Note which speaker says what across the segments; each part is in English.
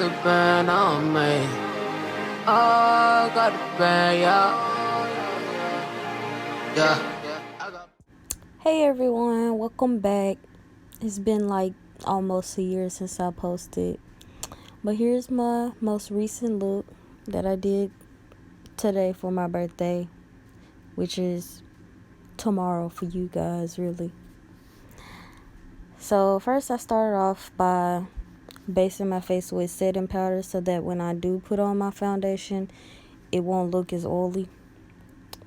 Speaker 1: the band on me. Oh, got the band, yeah.
Speaker 2: Hey everyone, welcome back. It's been like almost a year since I posted, but here's my most recent look that I did today for my birthday, which is tomorrow for you guys, really. So first I started off by basing my face with setting powder so that when I do put on my foundation, it won't look as oily.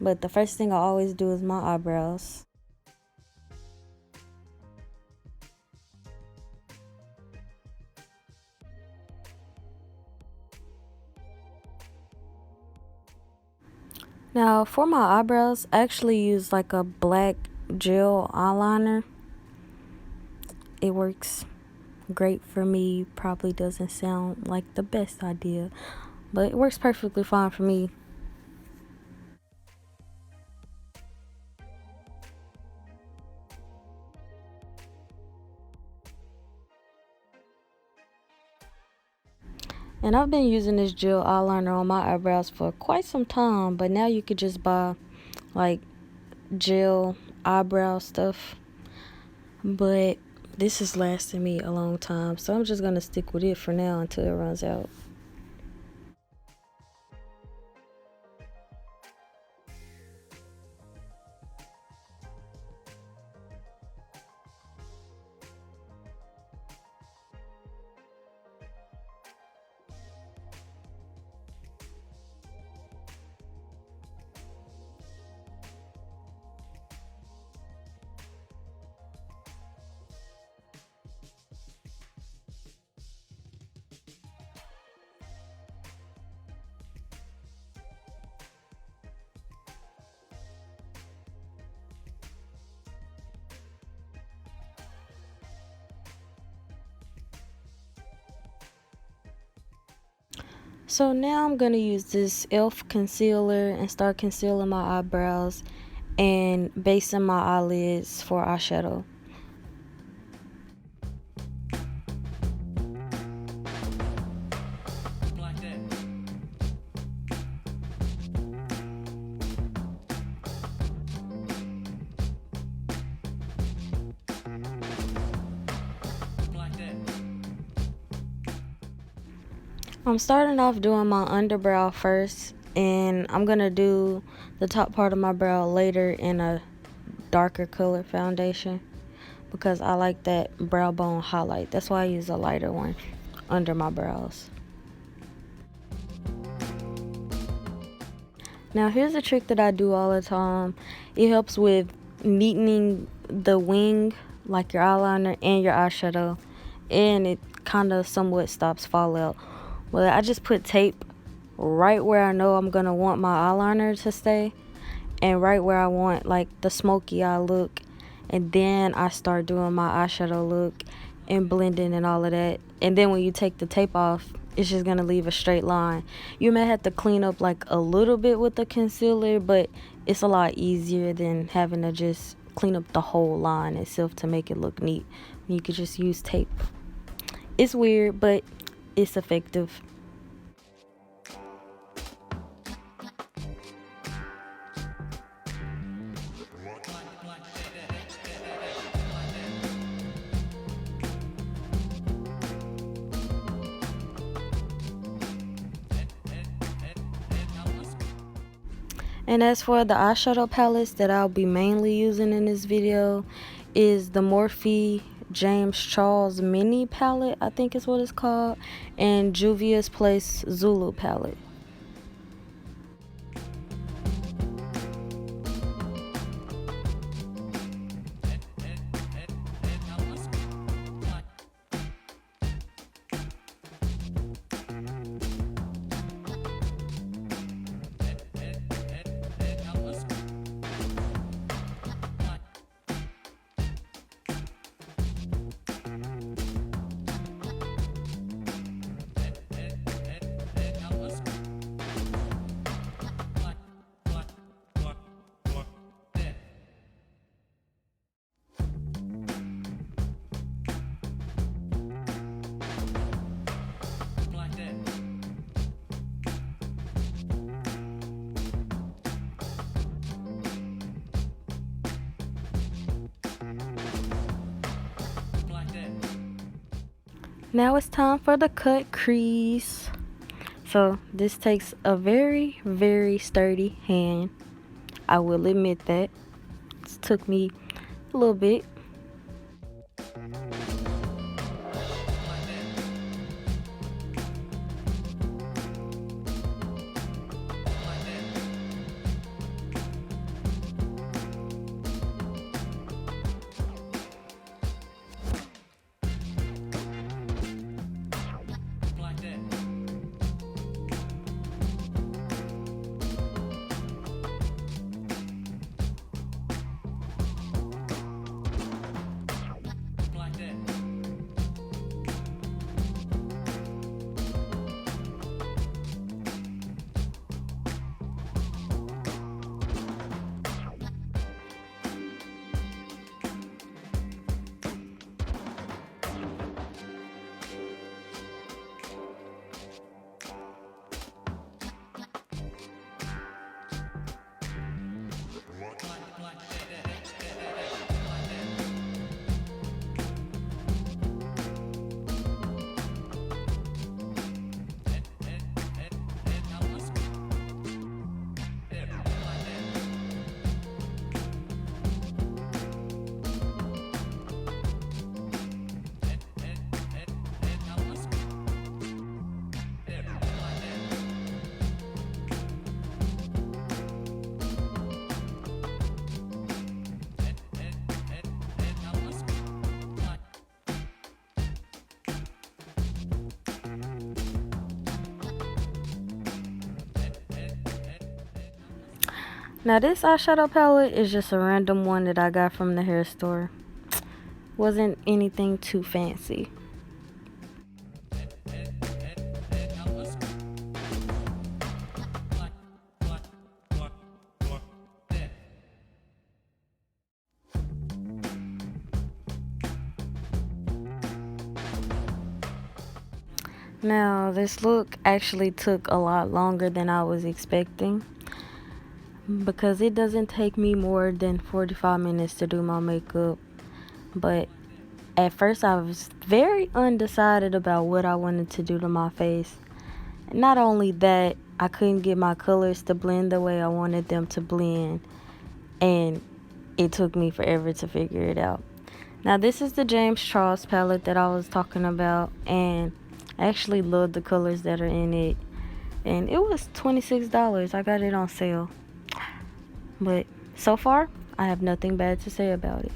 Speaker 2: But the first thing I always do is my eyebrows. Now for my eyebrows, I actually use like a black gel eyeliner. It works great for me. Probably doesn't sound like the best idea, but it works perfectly fine for me. And I've been using this gel eyeliner on my eyebrows for quite some time, but now you could just buy like gel eyebrow stuff. But this has lasted me a long time, so I'm just gonna stick with it for now until it runs out. So now I'm going to use this e.l.f. concealer and start concealing my eyebrows and basing my eyelids for eyeshadow. I'm starting off doing my underbrow first, and I'm going to do the top part of my brow later in a darker color foundation because I like that brow bone highlight. That's why I use a lighter one under my brows. Now here's a trick that I do all the time. It helps with neatening the wing, like your eyeliner and your eyeshadow, and it kind of somewhat stops fallout. Well, I just put tape right where I know I'm gonna want my eyeliner to stay, and right where I want like the smoky eye look, and then I start doing my eyeshadow look and blending and all of that. And then when you take the tape off, it's just gonna leave a straight line. You may have to clean up like a little bit with the concealer, but it's a lot easier than having to just clean up the whole line itself to make it look neat. You could just use tape. It's weird, but it's effective. And as for the eyeshadow palettes that I'll be mainly using in this video is the Morphe James Charles Mini palette, I think is what it's called, and Juvia's Place Zulu palette. Now it's time for the cut crease. So this takes a very, very sturdy hand. I will admit that. It took me a little bit. Now this eyeshadow palette is just a random one that I got from the hair store. Wasn't anything too fancy. Now this look actually took a lot longer than I was expecting, because it doesn't take me more than 45 minutes to do my makeup. But at first I was very undecided about what I wanted to do to my face. Not only that, I couldn't get my colors to blend the way I wanted them to blend, and it took me forever to figure it out. Now this is the James Charles palette that I was talking about, and I actually love the colors that are in it, and it was $26. I got it on sale. But so far, I have nothing bad to say about it.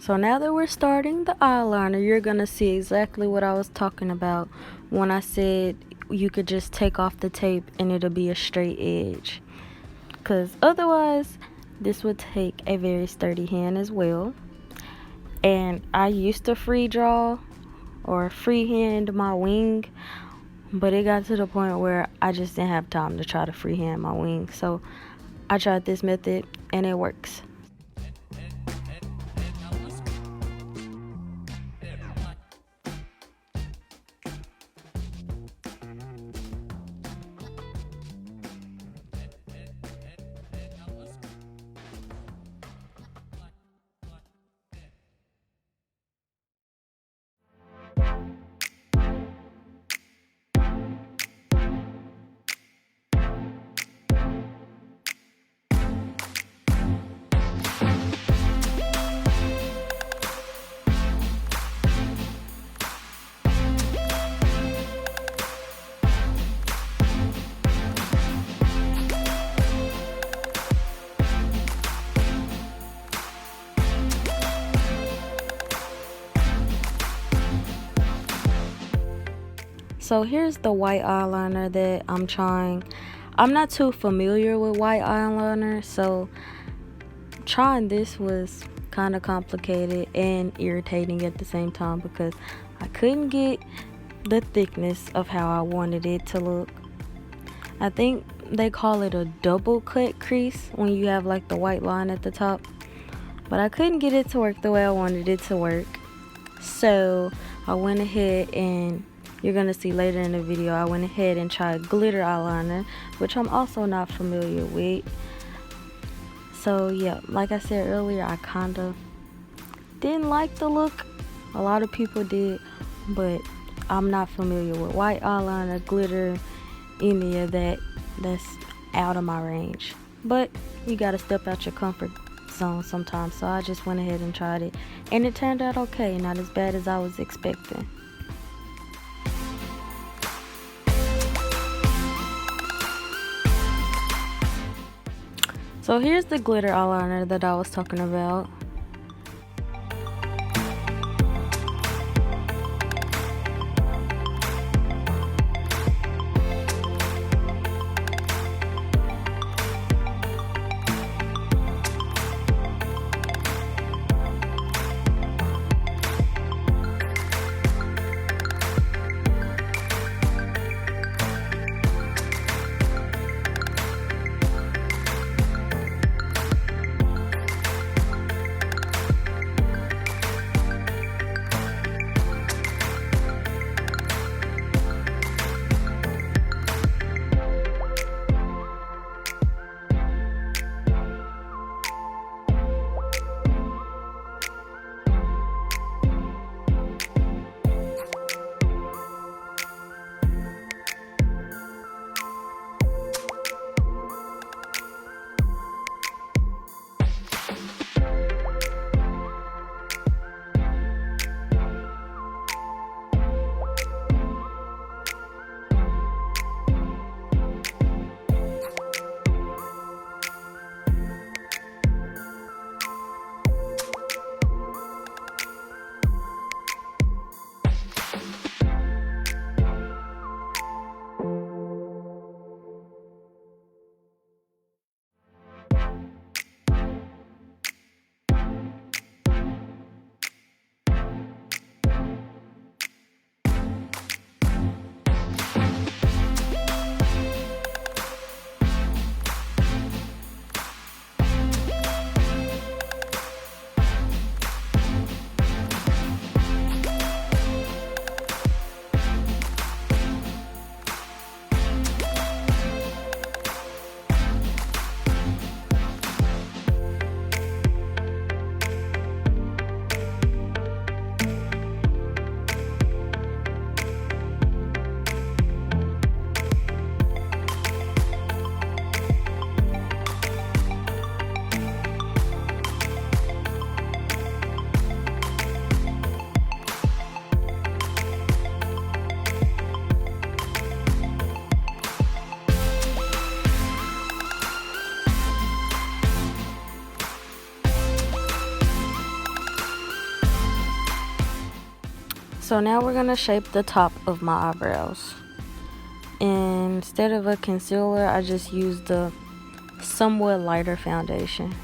Speaker 2: So now that we're starting the eyeliner, you're gonna see exactly what I was talking about when I said you could just take off the tape and it'll be a straight edge. Because otherwise, this would take a very sturdy hand as well. And I used to free draw or freehand my wing, but it got to the point where I just didn't have time to try to freehand my wing. So I tried this method and it works. So here's the white eyeliner that I'm trying. I'm not too familiar with white eyeliner, so trying this was kind of complicated and irritating at the same time because I couldn't get the thickness of how I wanted it to look. I think they call it a double cut crease when you have like the white line at the top, but I couldn't get it to work the way I wanted it to work. So I went ahead and you're gonna see later in the video, I went ahead and tried glitter eyeliner, which I'm also not familiar with. So yeah, like I said earlier, I kind of didn't like the look. A lot of people did, but I'm not familiar with white eyeliner, glitter, any of that. That's out of my range. But you gotta step out your comfort zone sometimes, so I just went ahead and tried it, and it turned out okay, not as bad as I was expecting. So here's the glitter eyeliner that I was talking about. So now we're gonna shape the top of my eyebrows. And instead of a concealer, I just used the somewhat lighter foundation.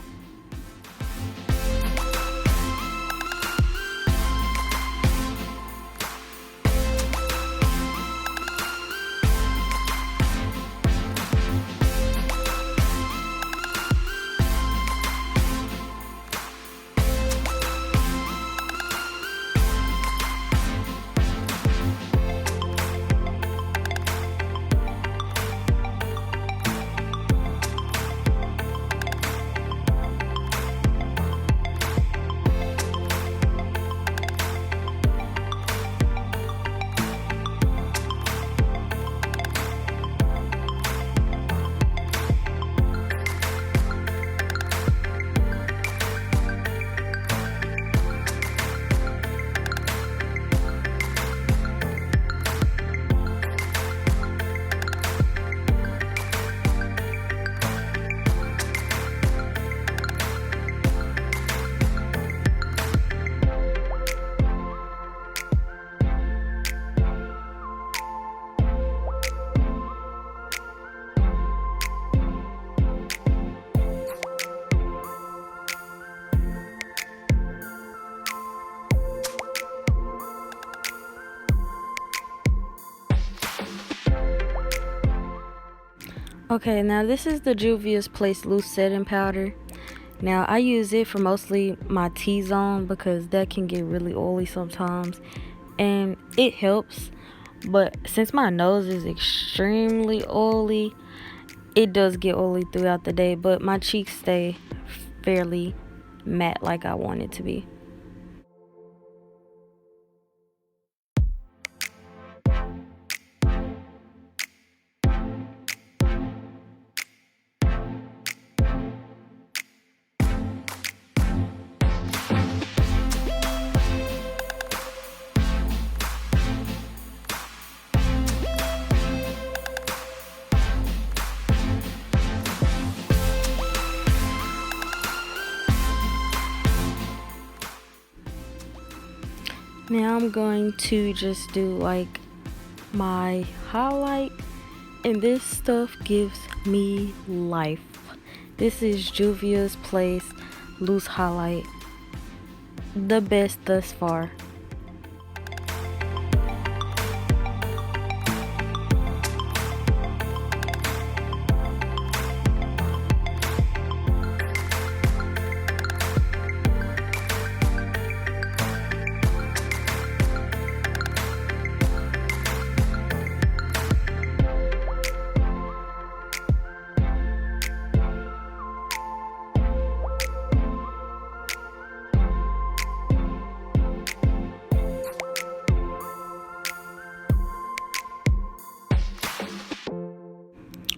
Speaker 2: Okay, now this is the Juvia's Place Loose Setting Powder. Now I use it for mostly my T-zone because that can get really oily sometimes, and it helps. But since my nose is extremely oily, it does get oily throughout the day, but my cheeks stay fairly matte like I want it to be. Now I'm going to just do like my highlight, and this stuff gives me life. This is Juvia's Place Loose Highlight, the best thus far.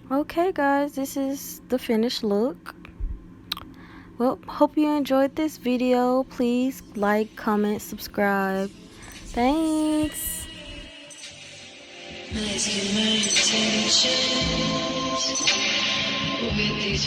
Speaker 2: Okay guys, this is the finished look. Well, hope you enjoyed this video. Please like, comment, subscribe. Thanks. Nice with these